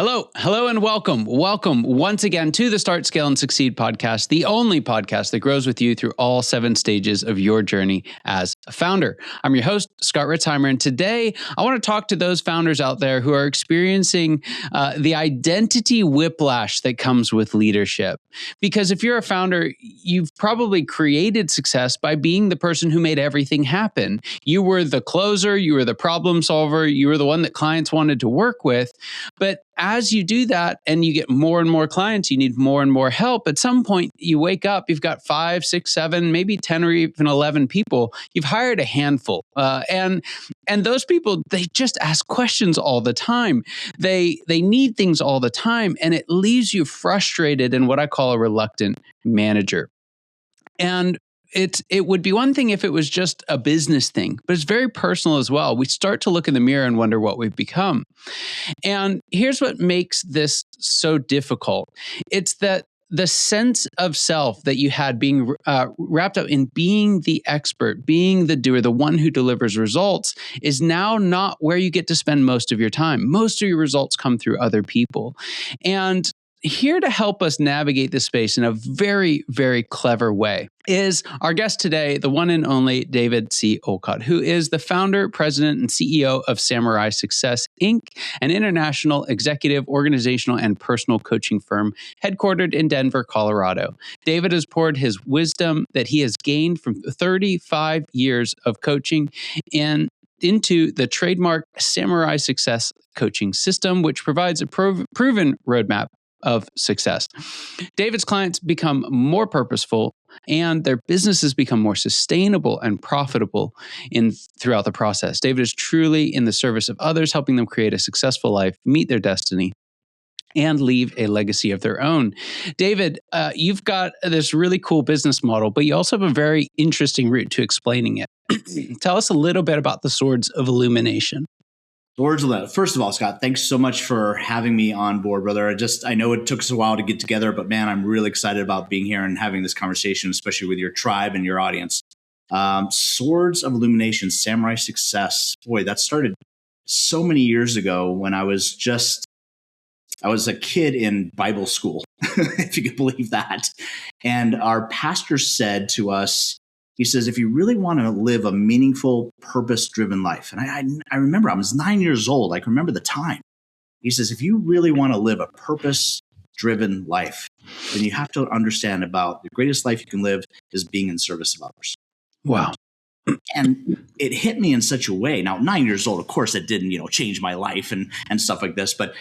Hello, and welcome. Welcome once again to the Start, Scale, and Succeed podcast, the only podcast that grows with you through all 7 stages of your journey as a founder. I'm your host, Scott Ritzheimer, and today I want to talk to those founders out there who are experiencing the identity whiplash that comes with leadership. Because if you're a founder, you've probably created success by being the person who made everything happen. You were the closer, you were the problem solver, you were the one that clients wanted to work with. But as you do that and you get more and more clients, you need more and more help. At some point, you wake up, you've got 5, 6, 7, maybe 10 or even 11 people. You've hired a handful. And those people, they just ask questions all the time. They need things all the time. And it leaves you frustrated and what I call a reluctant manager. And it would be one thing if it was just a business thing, but it's very personal as well. We start to look in the mirror and wonder what we've become. And here's what makes this so difficult. It's that the sense of self that you had being wrapped up in being the expert, being the doer, the one who delivers results is now not where you get to spend most of your time. Most of your results come through other people. And here to help us navigate this space in a very, very clever way is our guest today, the one and only David C. Olcott, who is the founder, president, and CEO of Samurai Success, Inc., an international executive, organizational, and personal coaching firm headquartered in Denver, Colorado. David has poured his wisdom that he has gained from 35 years of coaching into the trademark Samurai Success coaching system, which provides a proven roadmap of success. David's clients become more purposeful and their businesses become more sustainable and profitable throughout the process. David is truly in the service of others, helping them create a successful life, meet their destiny, and leave a legacy of their own. David, you've got this really cool business model, but you also have a very interesting route to explaining it. Tell us a little bit about the Swords of Illumination. First of all, Scott, thanks so much for having me on board, brother. I know it took us a while to get together, but man, I'm really excited about being here and having this conversation, especially with your tribe and your audience. Swords of Illumination, Samurai Success. Boy, that started so many years ago when I was a kid in Bible school, if you could believe that. And our pastor said to us, he says, if you really want to live a meaningful, purpose-driven life, and I remember I was 9 years old. I can remember the time. He says, if you really want to live a purpose-driven life, then you have to understand about the greatest life you can live is being in service of others. Wow. And it hit me in such a way. Now, 9 years old, of course, it didn't, change my life and stuff like this. But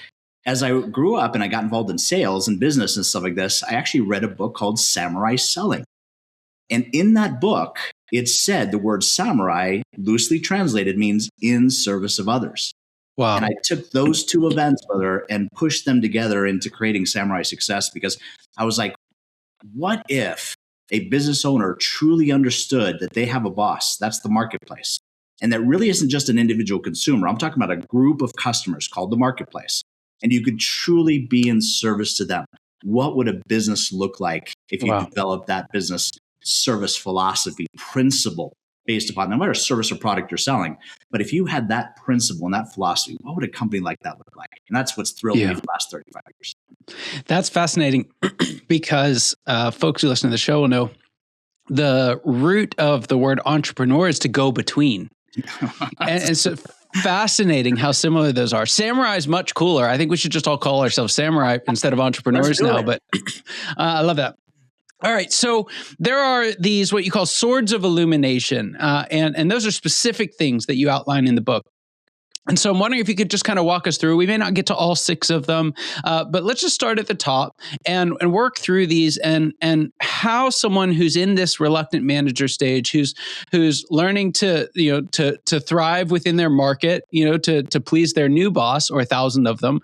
as I grew up and I got involved in sales and business and stuff like this, I actually read a book called Samurai Selling. And in that book, it said the word samurai, loosely translated, means in service of others. Wow. And I took those two events, brother, and pushed them together into creating Samurai Success because I was like, what if a business owner truly understood that they have a boss? That's the marketplace. And that really isn't just an individual consumer. I'm talking about a group of customers called the marketplace. And you could truly be in service to them. What would a business look like if you developed that business service philosophy, principle based upon no matter service or product you're selling? But if you had that principle and that philosophy, what would a company like that look like? And that's what's thrilled me for the last 35 years. That's fascinating because folks who listen to the show will know the root of the word entrepreneur is to go between. and so fascinating how similar those are. Samurai is much cooler. I think we should just all call ourselves samurai instead of entrepreneurs now. But I love that. All right. So there are these, what you call swords of illumination. And those are specific things that you outline in the book. And so I'm wondering if you could just kind of walk us through. We may not get to all 6 of them, but let's just start at the top and work through these and how someone who's in this reluctant manager stage, who's learning to thrive within their market, to please their new boss or 1,000 of them,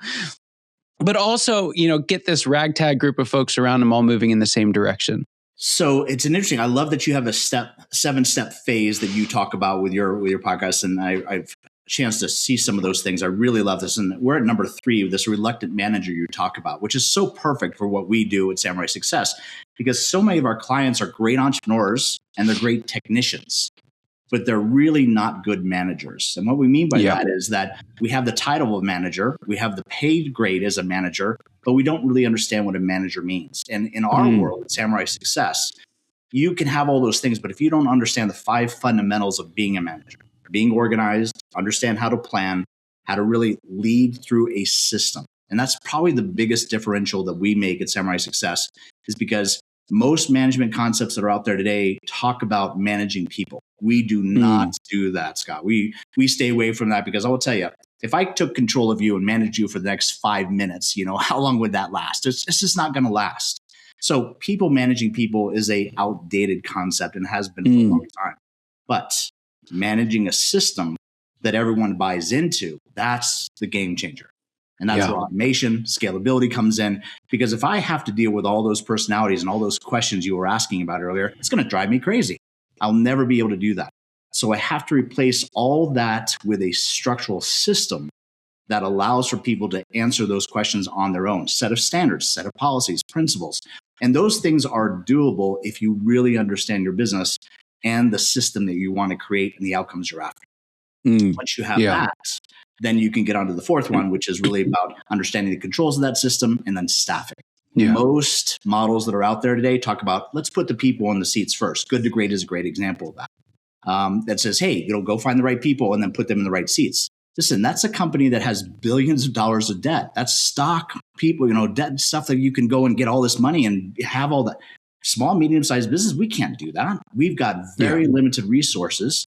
but also, get this ragtag group of folks around them all moving in the same direction. So it's an interesting. I love that you have a 7-step phase that you talk about with your podcast, and I've chance to see some of those things. I really love this. And we're at number 3, this reluctant manager you talk about, which is so perfect for what we do at Samurai Success, because so many of our clients are great entrepreneurs and they're great technicians. but they're really not good managers. And what we mean by Yeah. that is that we have the title of manager, we have the paid grade as a manager, but we don't really understand what a manager means. And in our world, at Samurai Success, you can have all those things, but if you don't understand the 5 fundamentals of being a manager, being organized, understand how to plan, how to really lead through a system. And that's probably the biggest differential that we make at Samurai Success, is because most management concepts that are out there today talk about managing people. We do not do that, Scott. We stay away from that, because I will tell you, if I took control of you and managed you for the next 5 minutes, how long would that last? It's just not going to last. So people managing people is a outdated concept and has been for a long time. But managing a system that everyone buys into, that's the game changer. And that's where automation, scalability comes in. Because if I have to deal with all those personalities and all those questions you were asking about earlier, it's going to drive me crazy. I'll never be able to do that. So I have to replace all that with a structural system that allows for people to answer those questions on their own. Set of standards, set of policies, principles. And those things are doable if you really understand your business and the system that you want to create and the outcomes you're after. Once you have that, then you can get onto the fourth one, which is really about understanding the controls of that system and then staffing. Most models that are out there today talk about, let's put the people in the seats first. Good to Great is a great example of that. That says, hey, go find the right people and then put them in the right seats. Listen, that's a company that has billions of dollars of debt. That's stock people, debt stuff that you can go and get all this money and have all that. Small, medium-sized business, we can't do that. We've got very limited resources.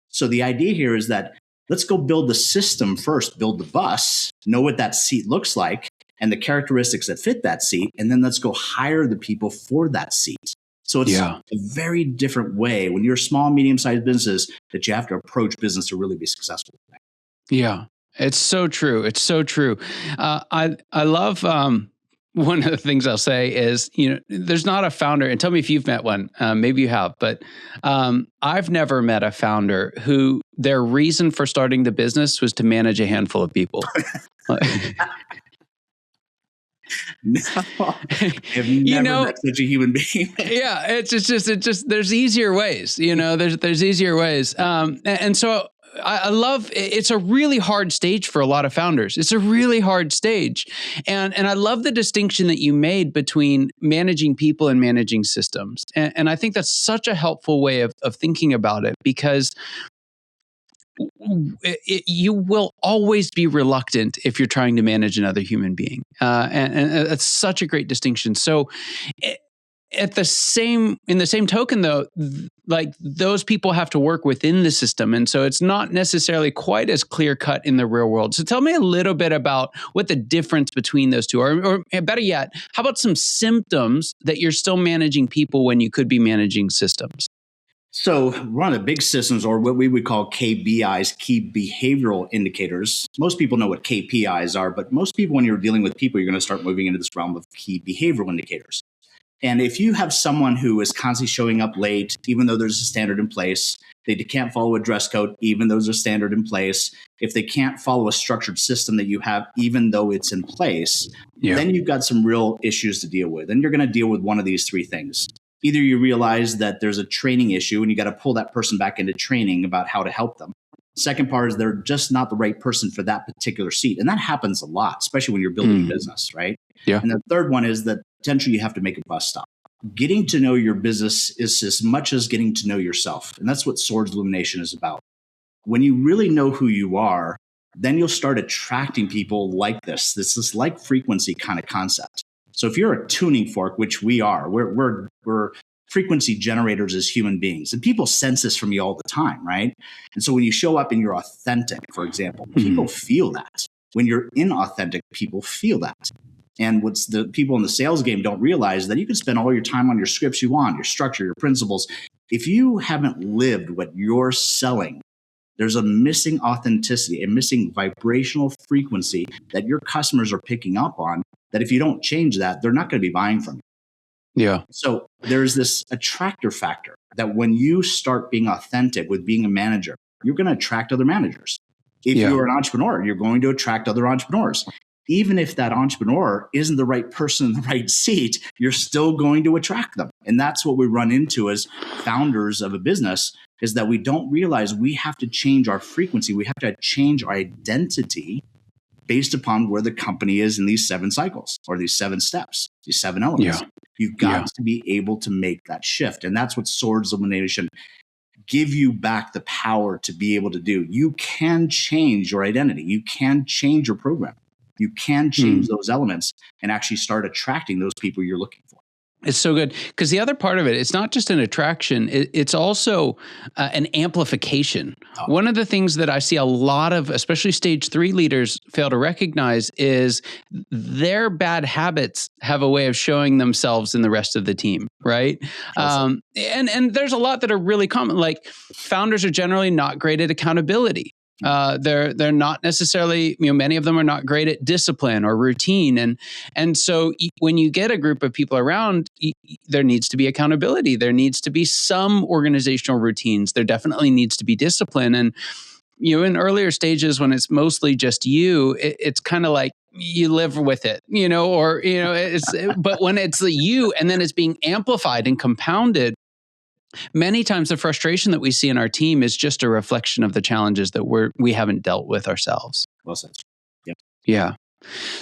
So the idea here is that let's go build the system first, build the bus, know what that seat looks like and the characteristics that fit that seat, and then let's go hire the people for that seat. So it's a very different way when you're small, medium-sized businesses that you have to approach business to really be successful. Yeah, it's so true. It's so true. I love one of the things I'll say is, there's not a founder, and tell me if you've met one, maybe you have, but I've never met a founder who their reason for starting the business was to manage a handful of people. No, I've never met such a human being. Yeah, it's just there's easier ways, there's easier ways. And so I love, it's a really hard stage for a lot of founders. It's a really hard stage. And I love the distinction that you made between managing people and managing systems. And I think that's such a helpful way of thinking about it, because you will always be reluctant if you're trying to manage another human being. And that's such a great distinction. So in the same token, though, like those people have to work within the system. And so it's not necessarily quite as clear cut in the real world. So tell me a little bit about what the difference between those two are, or better yet, how about some symptoms that you're still managing people when you could be managing systems? So one of the big systems, or what we would call KBIs, key behavioral indicators. Most people know what KPIs are, but most people, when you're dealing with people, you're going to start moving into this realm of key behavioral indicators. And if you have someone who is constantly showing up late, even though there's a standard in place, they can't follow a dress code, even though there's a standard in place, if they can't follow a structured system that you have, even though it's in place, then you've got some real issues to deal with. And you're going to deal with one of these 3 things. Either you realize that there's a training issue and you got to pull that person back into training about how to help them. Second part is they're just not the right person for that particular seat. And that happens a lot, especially when you're building a business, right? Yeah. And the third one is that potentially you have to make a bus stop. Getting to know your business is as much as getting to know yourself. And that's what Swords Illumination is about. When you really know who you are, then you'll start attracting people like this. This is like frequency kind of concept. So if you're a tuning fork, which we are, we're frequency generators as human beings. And people sense this from you all the time, right? And so when you show up and you're authentic, for example, people feel that. When you're inauthentic, people feel that. And what's the people in the sales game don't realize that you can spend all your time on your scripts you want, your structure, your principles. If you haven't lived what you're selling, there's a missing authenticity, a missing vibrational frequency that your customers are picking up on, that if you don't change that, they're not going to be buying from you. Yeah. So there's this attractor factor that when you start being authentic with being a manager, you're going to attract other managers. If you're an entrepreneur, you're going to attract other entrepreneurs. even if that entrepreneur isn't the right person in the right seat, you're still going to attract them. And that's what we run into as founders of a business, is that we don't realize we have to change our frequency. We have to change our identity based upon where the company is in these 7 cycles, or these 7 steps, these 7 elements. Yeah. You've got to be able to make that shift. And that's what Swords of Elimination give you back the power to be able to do. You can change your identity. You can change your program. You can change those elements and actually start attracting those people you're looking for. It's so good, because the other part of it, it's not just an attraction, it's also an amplification. Oh. One of the things that I see a lot of, especially stage 3 leaders, fail to recognize is their bad habits have a way of showing themselves in the rest of the team, right? And there's a lot that are really common. Like, founders are generally not great at accountability. They're not necessarily, many of them are not great at discipline or routine. And so when you get a group of people around, there needs to be accountability. There needs to be some organizational routines. There definitely needs to be discipline. And, in earlier stages, when it's mostly just you, it's kind of like you live with it, but when it's you and then it's being amplified and compounded, many times the frustration that we see in our team is just a reflection of the challenges that we haven't dealt with ourselves. Well said. Yep. Yeah.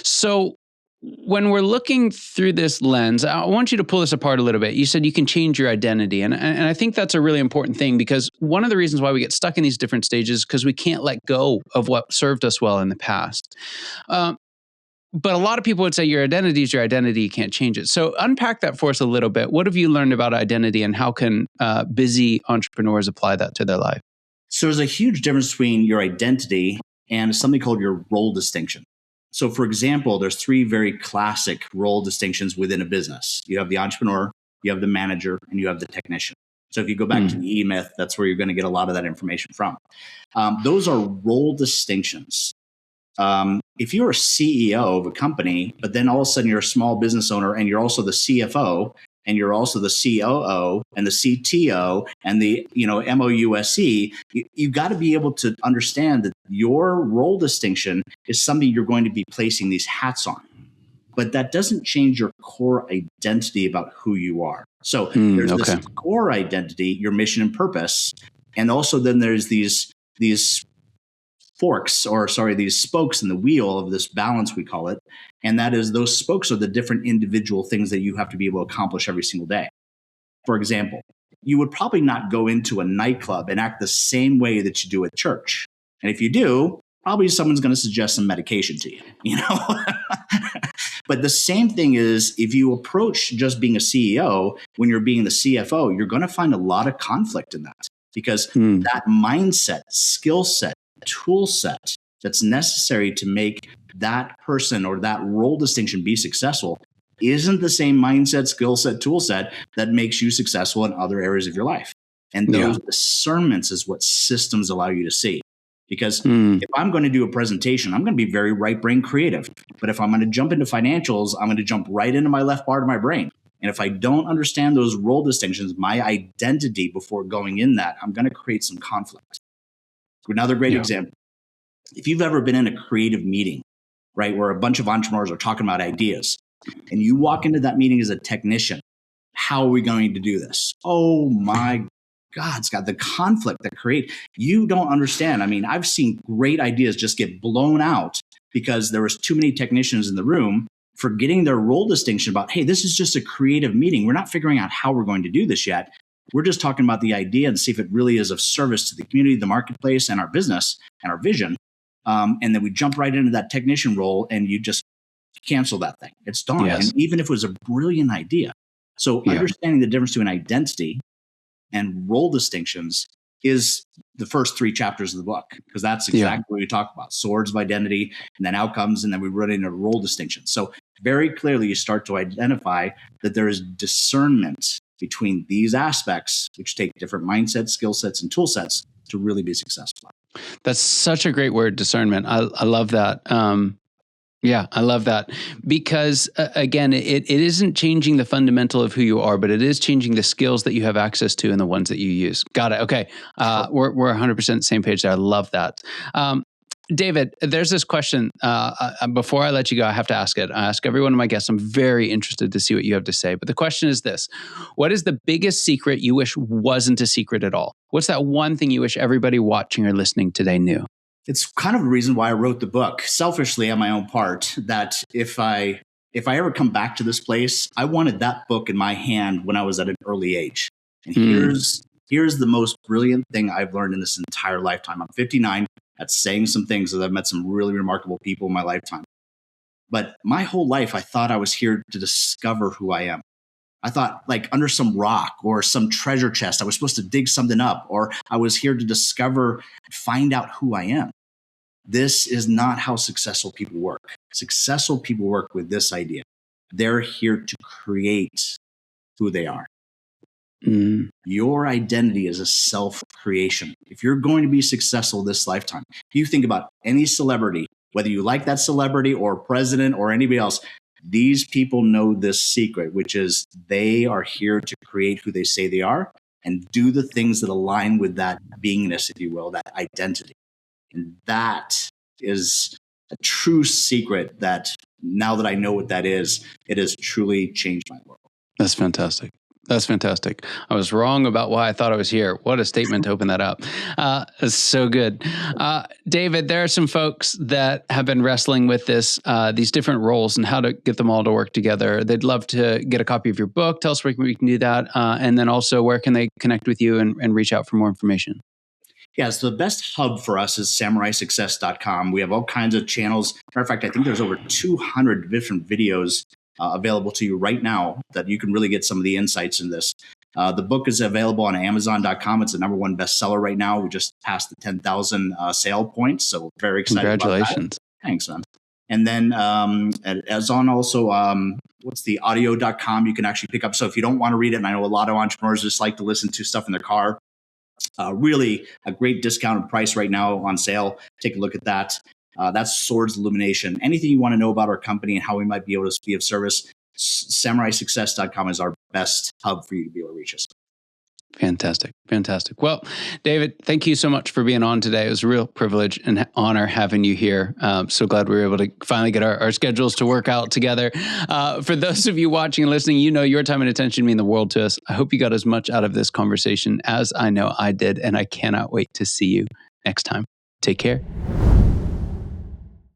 So when we're looking through this lens, I want you to pull this apart a little bit. You said you can change your identity. And I think that's a really important thing, because one of the reasons why we get stuck in these different stages is because we can't let go of what served us well in the past. But a lot of people would say your identity is your identity. You can't change it. So unpack that for us a little bit. What have you learned about identity, and how can busy entrepreneurs apply that to their life? So there's a huge difference between your identity and something called your role distinction. So for example, there's 3 very classic role distinctions within a business. You have the entrepreneur, you have the manager, and you have the technician. So if you go back to the E-Myth, that's where you're going to get a lot of that information from. Those are role distinctions. If you're a CEO of a company, but then all of a sudden you're a small business owner and you're also the CFO, and you're also the COO and the CTO and the MOUSE, you got to be able to understand that your role distinction is something you're going to be placing these hats on. But that doesn't change your core identity about who you are. So there's this core identity, your mission and purpose, and also then there's these these spokes in the wheel of this balance, we call it. And that is, those spokes are the different individual things that you have to be able to accomplish every single day. For example, you would probably not go into a nightclub and act the same way that you do at church. And if you do, probably someone's going to suggest some medication to you, But the same thing is, if you approach just being a CEO when you're being the CFO, you're going to find a lot of conflict in that, because that mindset, skill set, tool set that's necessary to make that person or that role distinction be successful isn't the same mindset, skill set, tool set that makes you successful in other areas of your life. And those discernments is what systems allow you to see. Because if I'm going to do a presentation, I'm going to be very right brain creative. But if I'm going to jump into financials, I'm going to jump right into my left part of my brain. And if I don't understand those role distinctions, my identity before going in that, I'm going to create some conflict. Another great example. If you've ever been in a creative meeting, right, where a bunch of entrepreneurs are talking about ideas, and you walk into that meeting as a technician, how are we going to do this? Oh my God, Scott, the conflict that you don't understand. I mean, I've seen great ideas just get blown out because there was too many technicians in the room forgetting their role distinction about, hey, this is just a creative meeting. We're not figuring out how we're going to do this yet. We're just talking about the idea and see if it really is of service to the community, the marketplace, and our business and our vision. And then we jump right into that technician role and you just cancel that thing. It's done. Yes. And even if it was a brilliant idea. So understanding the difference between identity and role distinctions is the first 3 chapters of the book, because that's exactly what we talk about. Swords of identity, and then outcomes, and then we run into role distinction. So very clearly you start to identify that there is discernment between these aspects, which take different mindsets, skill sets, and tool sets to really be successful. That's such a great word, discernment. I love that. I love that, because again, it isn't changing the fundamental of who you are, but it is changing the skills that you have access to and the ones that you use. Got it. Okay. We're 100% same page there. I love that. David, there's this question. Before I let you go, I have to ask it. I ask every one of my guests. I'm very interested to see what you have to say. But the question is this: what is the biggest secret you wish wasn't a secret at all? What's that one thing you wish everybody watching or listening today knew? It's kind of the reason why I wrote the book, selfishly on my own part, that if I ever come back to this place, I wanted that book in my hand when I was at an early age. And here's the most brilliant thing I've learned in this entire lifetime. I'm 59. That's saying some things, that I've met some really remarkable people in my lifetime. But my whole life, I thought I was here to discover who I am. I thought, like, under some rock or some treasure chest, I was supposed to dig something up, or I was here to discover, find out who I am. This is not how successful people work. Successful people work with this idea. They're here to create who they are. Your identity is a self-creation. If you're going to be successful this lifetime, if you think about any celebrity, whether you like that celebrity or president or anybody else, these people know this secret, which is they are here to create who they say they are and do the things that align with that beingness, if you will, that identity. And that is a true secret that now that I know what that is, it has truly changed my world. That's fantastic. That's fantastic. I was wrong about why I thought I was here. What a statement to open that up. It's so good. David, there are some folks that have been wrestling with these different roles and how to get them all to work together. They'd love to get a copy of your book. Tell us where we can do that. And then also, where can they connect with you and reach out for more information? Yeah, so the best hub for us is samuraisuccess.com. We have all kinds of channels. Matter of fact, I think there's over 200 different videos available to you right now that you can really get some of the insights in this. The book is available on Amazon.com. It's the number one bestseller right now. We just passed the 10,000 sale points, so very excited. Congratulations. About that. Thanks, man. And then as on also, what's the audio.com you can actually pick up. So if you don't want to read it, and I know a lot of entrepreneurs just like to listen to stuff in their car, really a great discounted price right now on sale. Take a look at that. That's Swords Illumination. Anything you want to know about our company and how we might be able to be of service, samuraisuccess.com is our best hub for you to be able to reach us. Fantastic. Fantastic. Well, David, thank you so much for being on today. It was a real privilege and honor having you here. So glad we were able to finally get our schedules to work out together. For those of you watching and listening, you know your time and attention mean the world to us. I hope you got as much out of this conversation as I know I did, and I cannot wait to see you next time. Take care.